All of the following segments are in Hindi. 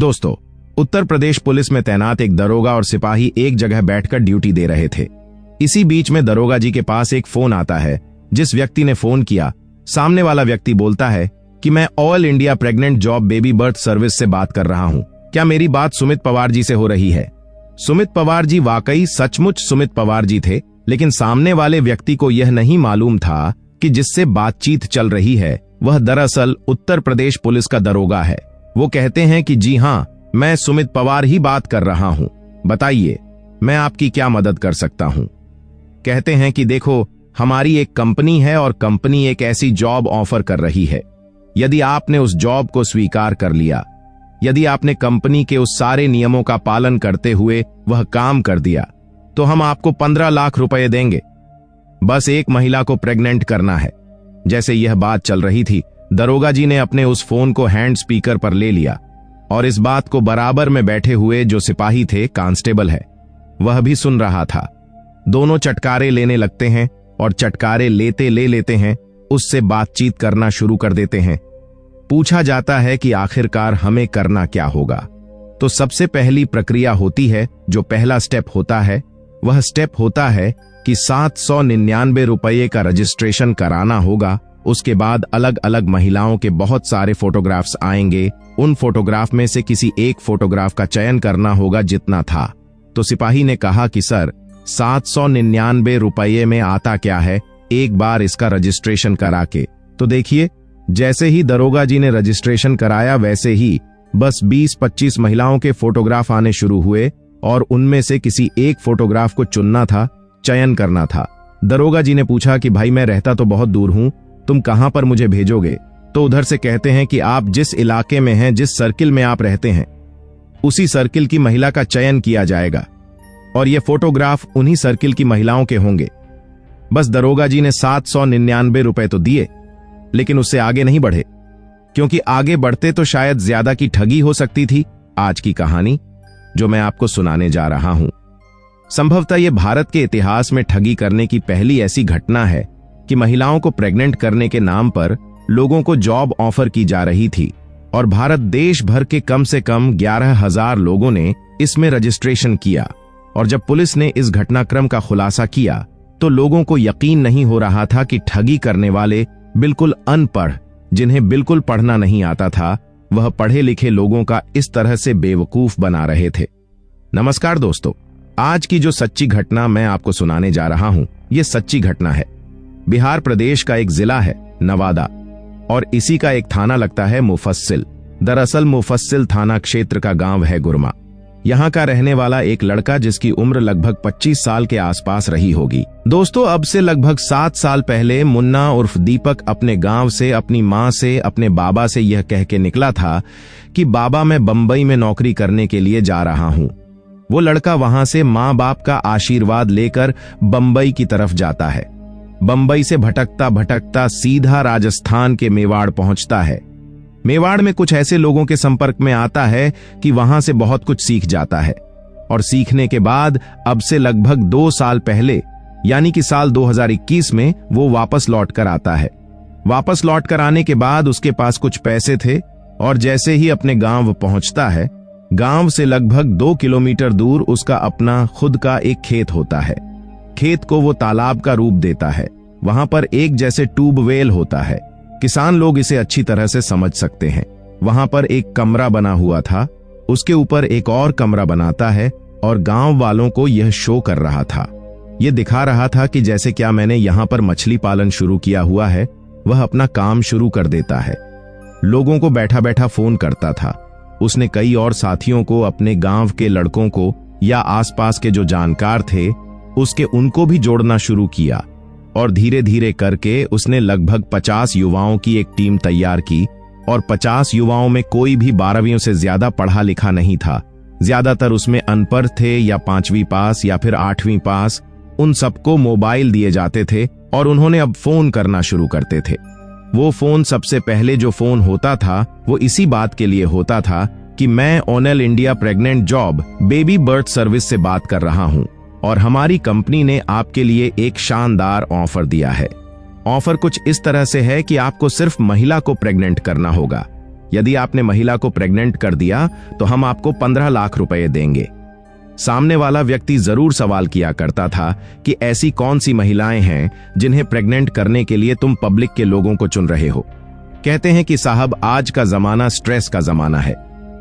दोस्तों, उत्तर प्रदेश पुलिस में तैनात एक दरोगा और सिपाही एक जगह बैठकर ड्यूटी दे रहे थे। इसी बीच में दरोगा जी के पास एक फोन आता है। जिस व्यक्ति ने फोन किया, सामने वाला व्यक्ति बोलता है कि मैं all India pregnant job baby birth service से बात कर रहा हूं। क्या मेरी बात सुमित पवार जी से हो रही है? सुमित पवार जी वाकई सचमुच सुमित पवार जी थे, लेकिन सामने वाले व्यक्ति को यह नहीं मालूम था कि जिससे बातचीत चल रही है वह दरअसल उत्तर प्रदेश पुलिस का दरोगा है। वो कहते हैं कि जी हां, मैं सुमित पवार ही बात कर रहा हूं, बताइए मैं आपकी क्या मदद कर सकता हूं। कहते हैं कि देखो, हमारी एक कंपनी है और कंपनी एक ऐसी जॉब ऑफर कर रही है। यदि आपने उस जॉब को स्वीकार कर लिया, यदि आपने कंपनी के उस सारे नियमों का पालन करते हुए वह काम कर दिया, तो हम आपको 15 लाख रुपए देंगे। बस एक महिला को प्रेग्नेंट करना है। जैसे यह बात चल रही थी, दरोगा जी ने अपने उस फोन को हैंड स्पीकर पर ले लिया और इस बात को बराबर में बैठे हुए जो सिपाही थे, कांस्टेबल है, वह भी सुन रहा था। दोनों चटकारे लेने लगते हैं और चटकारे लेते हैं उससे बातचीत करना शुरू कर देते हैं। पूछा जाता है कि आखिरकार हमें करना क्या होगा। तो सबसे पहली प्रक्रिया होती है, जो पहला स्टेप होता है, वह स्टेप होता है कि 799 रुपये का रजिस्ट्रेशन कराना होगा। उसके बाद अलग अलग महिलाओं के बहुत सारे फोटोग्राफ्स आएंगे। उन फोटोग्राफ में से किसी एक फोटोग्राफ का चयन करना होगा जितना था। तो सिपाही ने कहा कि सर, 799 रुपये में आता क्या है, एक बार इसका रजिस्ट्रेशन करा के तो देखिए। जैसे ही दरोगा जी ने रजिस्ट्रेशन कराया, वैसे ही बस 20-25 महिलाओं के फोटोग्राफ आने शुरू हुए और उनमें से किसी एक फोटोग्राफ को चुनना था, चयन करना था। दरोगा जी ने पूछा कि भाई, मैं रहता तो बहुत दूर हूं, तुम कहां पर मुझे भेजोगे? तो उधर से कहते हैं कि आप जिस इलाके में हैं, जिस सर्किल में आप रहते हैं, उसी सर्किल की महिला का चयन किया जाएगा और ये फोटोग्राफ उन्हीं सर्किल की महिलाओं के होंगे। बस दरोगा जी ने 799 रुपए तो दिए, लेकिन उससे आगे नहीं बढ़े, क्योंकि आगे बढ़ते तो शायद ज्यादा की ठगी हो सकती थी। आज की कहानी जो मैं आपको सुनाने जा रहा हूं, संभवतः यह भारत के इतिहास में ठगी करने की पहली ऐसी घटना है कि महिलाओं को प्रेग्नेंट करने के नाम पर लोगों को जॉब ऑफर की जा रही थी और भारत देश भर के कम से कम 11,000 लोगों ने इसमें रजिस्ट्रेशन किया। और जब पुलिस ने इस घटनाक्रम का खुलासा किया, तो लोगों को यकीन नहीं हो रहा था कि ठगी करने वाले बिल्कुल अनपढ़, जिन्हें बिल्कुल पढ़ना नहीं आता था, वह पढ़े लिखे लोगों का इस तरह से बेवकूफ बना रहे थे। नमस्कार दोस्तों, आज की जो सच्ची घटना मैं आपको सुनाने जा रहा हूं, यह सच्ची घटना है। बिहार प्रदेश का एक जिला है नवादा और इसी का एक थाना लगता है मुफस्सिल। दरअसल मुफस्सिल थाना क्षेत्र का गांव है गुरमा। यहां का रहने वाला एक लड़का, जिसकी उम्र लगभग 25 साल के आसपास रही होगी। दोस्तों, अब से लगभग 7 साल पहले मुन्ना उर्फ दीपक अपने गांव से अपनी मां से, अपने बाबा से यह कह के निकला था कि बाबा, मैं बंबई में नौकरी करने के लिए जा रहा हूं। वो लड़का वहां से मां बाप का आशीर्वाद लेकर बंबई की तरफ जाता है। बंबई से भटकता भटकता सीधा राजस्थान के मेवाड़ पहुंचता है। मेवाड़ में कुछ ऐसे लोगों के संपर्क में आता है कि वहां से बहुत कुछ सीख जाता है और सीखने के बाद अब से लगभग 2 साल पहले, यानी कि साल 2021 में वो वापस लौट कर आता है। वापस लौट कर आने के बाद उसके पास कुछ पैसे थे और जैसे ही अपने गांव पहुंचता है, गांव से लगभग 2 किलोमीटर दूर उसका अपना खुद का एक खेत होता है। खेत को वो तालाब का रूप देता है। वहां पर एक जैसे ट्यूबवेल होता है, किसान लोग इसे अच्छी तरह से समझ सकते हैं। वहां पर एक कमरा बना हुआ था, उसके ऊपर एक और कमरा बनाता है और गांव वालों को यह शो कर रहा था। यह दिखा रहा था कि जैसे क्या मैंने यहां पर मछली पालन शुरू किया हुआ है, वह अपना काम शुरू कर देता है। लोगों को बैठा बैठा फोन करता था। उसने कई और साथियों को, अपने गांव के लड़कों को या आसपास के जो जानकार थे उसके, उनको भी जोड़ना शुरू किया और धीरे धीरे करके उसने लगभग 50 युवाओं की एक टीम तैयार की। और 50 युवाओं में कोई भी 12वीं से ज्यादा पढ़ा लिखा नहीं था। ज्यादातर उसमें अनपढ़ थे या 5वीं पास या फिर 8वीं पास। उन सबको मोबाइल दिए जाते थे और उन्होंने अब फोन करना शुरू करते थे। वो फोन, सबसे पहले जो फोन होता था, वो इसी बात के लिए होता था कि मैं all India pregnant job baby birth service से बात कर रहा हूं और हमारी कंपनी ने आपके लिए एक शानदार ऑफर दिया है। ऑफर कुछ इस तरह से है कि आपको सिर्फ महिला को प्रेग्नेंट करना होगा। यदि आपने महिला को प्रेग्नेंट कर दिया तो हम आपको 15 लाख रुपए देंगे। सामने वाला व्यक्ति जरूर सवाल किया करता था कि ऐसी कौन सी महिलाएं हैं जिन्हें प्रेग्नेंट करने के लिए तुम पब्लिक के लोगों को चुन रहे हो। कहते हैं कि साहब, आज का जमाना स्ट्रेस का जमाना है।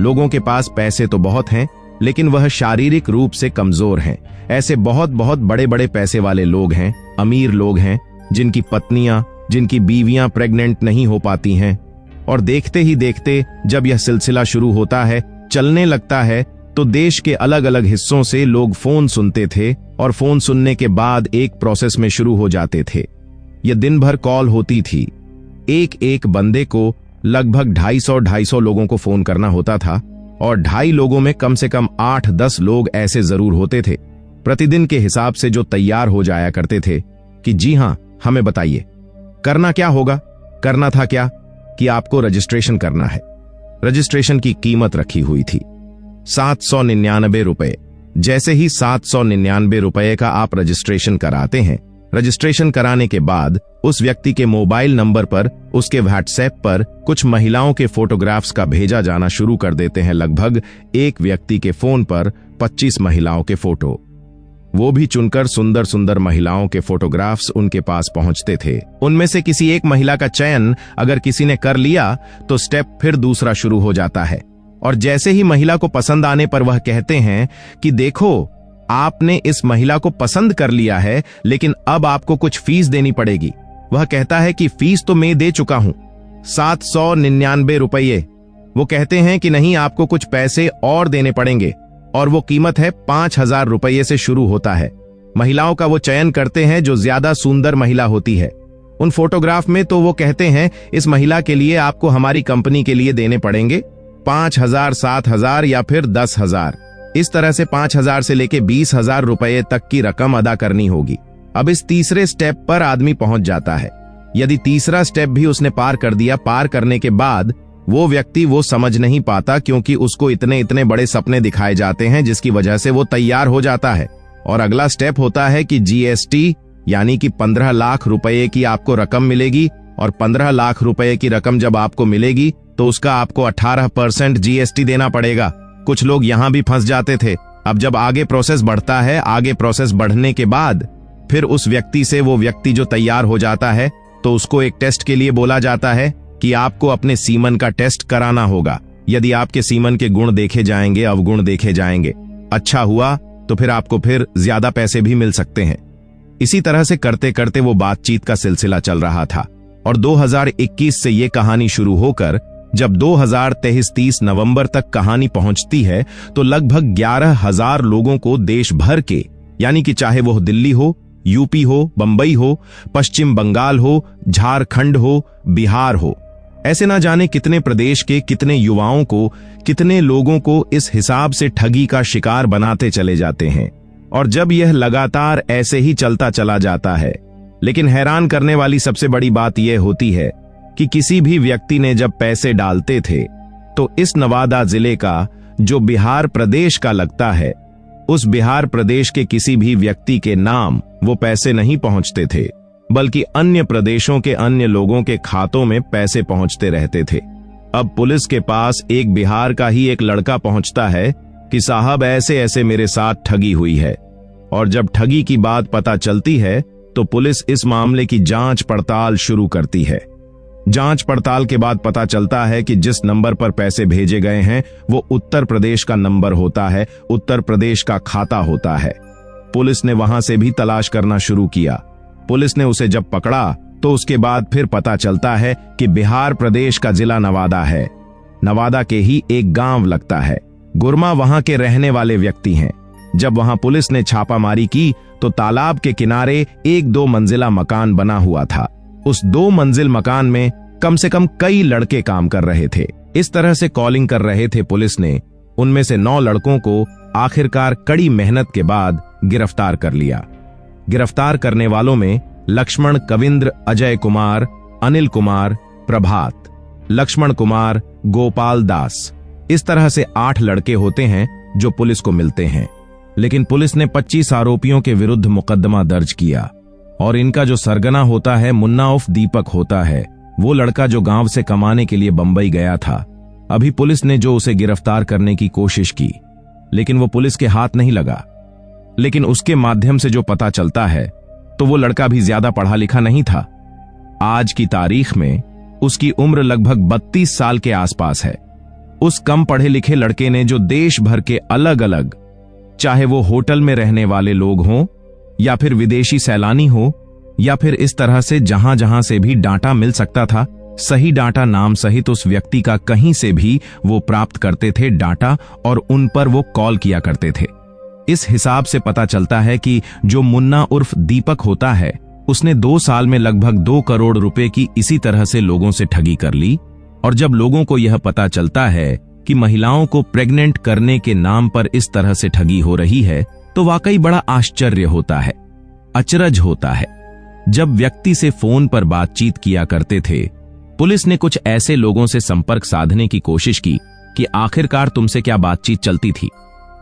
लोगों के पास पैसे तो बहुत हैं, लेकिन वह शारीरिक रूप से कमजोर हैं। ऐसे बहुत बहुत बड़े बड़े पैसे वाले लोग हैं, अमीर लोग हैं, जिनकी पत्नियां, जिनकी बीवियां प्रेग्नेंट नहीं हो पाती हैं। और देखते ही देखते जब यह सिलसिला शुरू होता है, चलने लगता है, तो देश के अलग अलग हिस्सों से लोग फोन सुनते थे और फोन सुनने के बाद एक प्रोसेस में शुरू हो जाते थे। यह दिन भर कॉल होती थी। एक एक बंदे को लगभग 250 लोगों को फोन करना होता था और 2.5 लोगों में कम से कम 8-10 लोग ऐसे जरूर होते थे प्रतिदिन के हिसाब से जो तैयार हो जाया करते थे कि जी हां, हमें बताइए करना क्या होगा। करना था क्या कि आपको रजिस्ट्रेशन करना है। रजिस्ट्रेशन की कीमत रखी हुई थी 799 रुपए। जैसे ही 799 रुपए का आप रजिस्ट्रेशन कराते हैं, रजिस्ट्रेशन कराने के बाद उस व्यक्ति के मोबाइल नंबर पर, उसके व्हाट्सएप पर कुछ महिलाओं के फोटोग्राफ्स का भेजा जाना शुरू कर देते हैं। लगभग एक व्यक्ति के फोन पर 25 महिलाओं के फोटो, वो भी चुनकर सुंदर सुंदर महिलाओं के फोटोग्राफ्स उनके पास पहुंचते थे। उनमें से किसी एक महिला का चयन अगर किसी ने कर लिया तो स्टेप फिर दूसरा शुरू हो जाता है। और जैसे ही महिला को पसंद आने पर वह कहते हैं कि देखो, आपने इस महिला को पसंद कर लिया है, लेकिन अब आपको कुछ फीस देनी पड़ेगी। वह कहता है कि फीस तो मैं दे चुका हूं, 799 रुपये। वो कहते हैं कि नहीं, आपको कुछ पैसे और देने पड़ेंगे, और वो कीमत है 5000 रुपये से शुरू होता है। महिलाओं का वो चयन करते हैं जो ज्यादा सुंदर महिला होती है। उन फोटोग्राफ में तो वो कहते हैं इस महिला के लिए आपको हमारी कंपनी के लिए देने पड़ेंगे 5000, 7000 या फिर 10,000। इस तरह से 5000 से लेके 20,000 रुपये तक की रकम अदा करनी होगी। अब इस तीसरे स्टेप पर आदमी पहुंच जाता है। यदि तीसरा स्टेप भी उसने पार कर दिया, पार करने के बाद वो व्यक्ति वो समझ नहीं पाता, क्योंकि उसको इतने इतने बड़े सपने दिखाए जाते हैं, जिसकी वजह से वो तैयार हो जाता है। और अगला स्टेप होता है कि जीएसटी, यानी कि 15 लाख रुपए की आपको रकम मिलेगी। और 15 लाख रुपए की रकम जब आपको मिलेगी तो उसका आपको 18% जीएसटी देना पड़ेगा। कुछ लोग यहां भी फंस जाते थे। अब जब आगे प्रोसेस बढ़ता है, आगे प्रोसेस बढ़ने के बाद फिर उस व्यक्ति से, वो व्यक्ति जो तैयार हो जाता है, तो उसको एक टेस्ट के लिए बोला जाता है कि आपको अपने सीमन का टेस्ट कराना होगा। यदि आपके सीमन के गुण देखे जाएंगे, अवगुण देखे जाएंगे, अच्छा हुआ तो फिर आपको फिर ज्यादा पैसे भी मिल सकते हैं। इसी तरह से करते करते वो बातचीत का सिलसिला चल रहा था। और 2021 से ये कहानी शुरू होकर जब 2023-30 नवंबर तक कहानी पहुंचती है, तो लगभग 11,000 लोगों को देश भर के, यानी कि चाहे वो दिल्ली हो, यूपी हो, बंबई हो, पश्चिम बंगाल हो, झारखंड हो, बिहार हो, ऐसे ना जाने कितने प्रदेश के कितने युवाओं को, कितने लोगों को इस हिसाब से ठगी का शिकार बनाते चले जाते हैं। और जब यह लगातार ऐसे ही चलता चला जाता है, लेकिन हैरान करने वाली सबसे बड़ी बात यह होती है कि किसी भी व्यक्ति ने जब पैसे डालते थे, तो इस नवादा जिले का जो बिहार प्रदेश का लगता है, उस बिहार प्रदेश के किसी भी व्यक्ति के नाम वो पैसे नहीं पहुंचते थे, बल्कि अन्य प्रदेशों के अन्य लोगों के खातों में पैसे पहुंचते रहते थे। अब पुलिस के पास एक बिहार का ही एक लड़का पहुंचता है कि साहब ऐसे ऐसे मेरे साथ ठगी हुई है। और जब ठगी की बात पता चलती है तो पुलिस इस मामले की जांच पड़ताल शुरू करती है। जांच पड़ताल के बाद पता चलता है कि जिस नंबर पर पैसे भेजे गए हैं वो उत्तर प्रदेश का नंबर होता है, उत्तर प्रदेश का खाता होता है। पुलिस ने वहां से भी तलाश करना शुरू किया। पुलिस ने उसे जब पकड़ा तो उसके बाद फिर पता चलता है कि बिहार प्रदेश का जिला नवादा है। नवादा के ही एक गांव लगता है। गुरमा वहां के रहने वाले व्यक्ति हैं। जब वहां पुलिस ने छापामारी की तो तालाब के किनारे एक 2 मंजिला मकान बना हुआ था। उस 2 मंजिल मकान में कम से कम कई लड़के काम कर रहे थे। इस तरह से कॉलिंग कर रहे थे पुलिस ने। उनमें से 9 लड़कों को आखिरकार कड़ी मेहनत के बाद गिरफ्तार कर लिया। गिरफ्तार करने वालों में लक्ष्मण, कविंद्र, अजय कुमार, अनिल कुमार, प्रभात, लक्ष्मण कुमार, गोपाल दास, इस तरह से 8 लड़के होते हैं जो पुलिस को मिलते हैं। लेकिन पुलिस ने 25 आरोपियों के विरुद्ध मुकदमा दर्ज किया। और इनका जो सरगना होता है, मुन्ना उर्फ दीपक होता है, वो लड़का जो गांव से कमाने के लिए बंबई गया था। अभी पुलिस ने जो उसे गिरफ्तार करने की कोशिश की, लेकिन वो पुलिस के हाथ नहीं लगा। लेकिन उसके माध्यम से जो पता चलता है तो वो लड़का भी ज्यादा पढ़ा लिखा नहीं था। आज की तारीख में उसकी उम्र लगभग 32 साल के आसपास है। उस कम पढ़े लिखे लड़के ने जो देश भर के अलग अलग, चाहे वो होटल में रहने वाले लोग हों या फिर विदेशी सैलानी हो या फिर इस तरह से जहां जहां से भी डाटा मिल सकता था, सही डाटा नाम सहित उस व्यक्ति का कहीं से भी वो प्राप्त करते थे डाटा और उन पर वो कॉल किया करते थे। इस हिसाब से पता चलता है कि जो मुन्ना उर्फ दीपक होता है, उसने 2 साल में लगभग 2 करोड़ रुपए की इसी तरह से लोगों से ठगी कर ली। और जब लोगों को यह पता चलता है कि महिलाओं को प्रेग्नेंट करने के नाम पर इस तरह से ठगी हो रही है, तो वाकई बड़ा आश्चर्य होता है, अचरज होता है। जब व्यक्ति से फोन पर बातचीत किया करते थे, पुलिस ने कुछ ऐसे लोगों से संपर्क साधने की कोशिश की कि आखिरकार तुमसे क्या बातचीत चलती थी।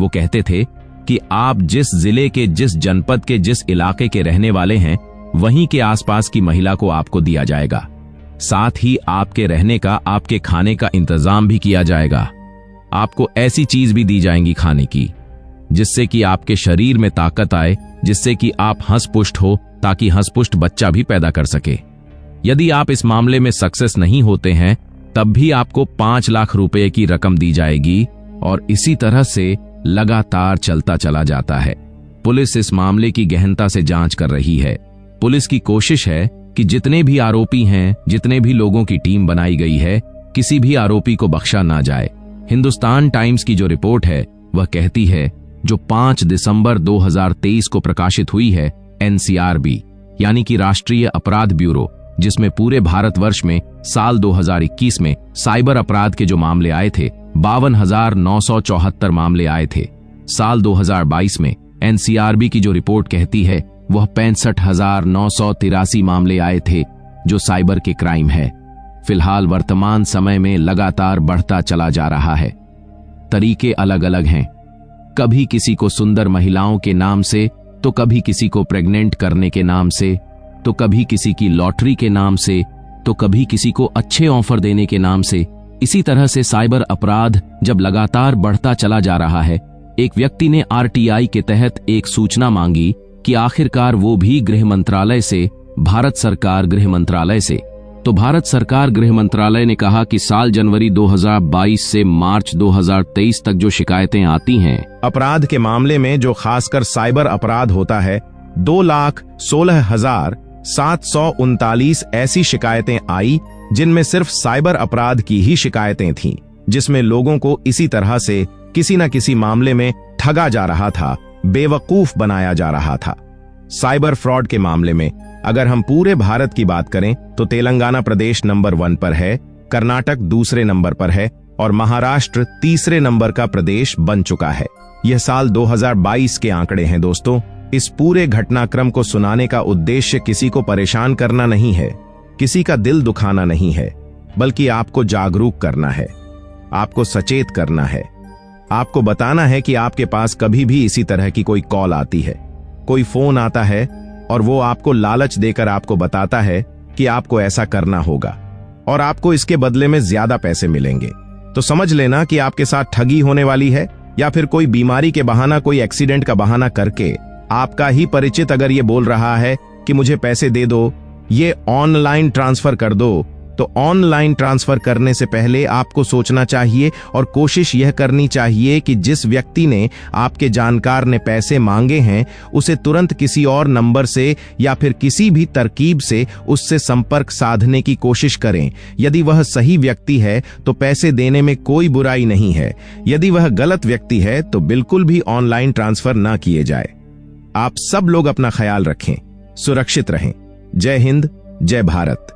वो कहते थे कि आप जिस जिले के, जिस जनपद के, जिस इलाके के रहने वाले हैं, वहीं के आसपास की महिला को आपको दिया जाएगा। साथ ही आपके रहने का, आपके खाने का इंतजाम भी किया जाएगा। आपको ऐसी चीज भी दी जाएंगी खाने की जिससे कि आपके शरीर में ताकत आए, जिससे कि आप हंसपुष्ट हो, ताकि हंसपुष्ट बच्चा भी पैदा कर सके। यदि आप इस मामले में सक्सेस नहीं होते हैं, तब भी आपको 5 लाख रुपए की रकम दी जाएगी। और इसी तरह से लगातार चलता चला जाता है। पुलिस इस मामले की गहनता से जांच कर रही है। पुलिस की कोशिश है कि जितने भी आरोपी हैं, जितने भी लोगों की टीम बनाई गई है, किसी भी आरोपी को बख्शा ना जाए। हिंदुस्तान टाइम्स की जो रिपोर्ट है वह कहती है, जो 5 दिसंबर 2023 को प्रकाशित हुई है, एनसीआरबी यानी कि राष्ट्रीय अपराध ब्यूरो, जिसमें पूरे भारतवर्ष में साल 2021 में साइबर अपराध के जो मामले आए थे, 52,974 मामले आए थे। साल 2022 में एनसीआरबी की जो रिपोर्ट कहती है, वह 65,983 मामले आए थे जो साइबर के क्राइम है। फिलहाल वर्तमान समय में लगातार बढ़ता चला जा रहा है। तरीके अलग अलग हैं, कभी किसी को सुंदर महिलाओं के नाम से, तो कभी किसी को प्रेग्नेंट करने के नाम से, तो कभी किसी की लॉटरी के नाम से, तो कभी किसी को अच्छे ऑफर देने के नाम से। इसी तरह से साइबर अपराध जब लगातार बढ़ता चला जा रहा है, एक व्यक्ति ने आरटीआई के तहत एक सूचना मांगी कि आखिरकार वो भी गृह मंत्रालय से, भारत सरकार गृह मंत्रालय से। तो भारत सरकार गृह मंत्रालय ने कहा कि साल जनवरी 2022 से मार्च 2023 तक जो शिकायतें आती हैं अपराध के मामले में, जो खासकर साइबर अपराध होता है, 2,16,739 ऐसी शिकायतें आई जिनमें सिर्फ साइबर अपराध की ही शिकायतें थीं, जिसमें लोगों को इसी तरह से किसी न किसी मामले में ठगा जा रहा था, बेवकूफ बनाया जा रहा था। साइबर फ्रॉड के मामले में अगर हम पूरे भारत की बात करें तो तेलंगाना प्रदेश नंबर 1 पर है, कर्नाटक दूसरे नंबर पर है और महाराष्ट्र तीसरे नंबर का प्रदेश बन चुका है। यह साल 2022 के आंकड़े हैं दोस्तों। इस पूरे घटनाक्रम को सुनाने का उद्देश्य किसी को परेशान करना नहीं है, किसी का दिल दुखाना नहीं है, बल्कि आपको जागरूक करना है, आपको सचेत करना है, आपको बताना है कि आपके पास कभी भी इसी तरह की कोई कॉल आती है, कोई फोन आता है और वो आपको लालच देकर आपको बताता है कि आपको ऐसा करना होगा और आपको इसके बदले में ज्यादा पैसे मिलेंगे, तो समझ लेना कि आपके साथ ठगी होने वाली है। या फिर कोई बीमारी के बहाना, कोई एक्सीडेंट का बहाना करके आपका ही परिचित अगर ये बोल रहा है कि मुझे पैसे दे दो, ये ऑनलाइन ट्रांसफर कर दो, तो ऑनलाइन ट्रांसफर करने से पहले आपको सोचना चाहिए और कोशिश यह करनी चाहिए कि जिस व्यक्ति ने, आपके जानकार ने पैसे मांगे हैं, उसे तुरंत किसी और नंबर से या फिर किसी भी तरकीब से उससे संपर्क साधने की कोशिश करें। यदि वह सही व्यक्ति है तो पैसे देने में कोई बुराई नहीं है, यदि वह गलत व्यक्ति है तो बिल्कुल भी ऑनलाइन ट्रांसफर ना किए जाए। आप सब लोग अपना ख्याल रखें, सुरक्षित रहें। जय हिंद, जय भारत।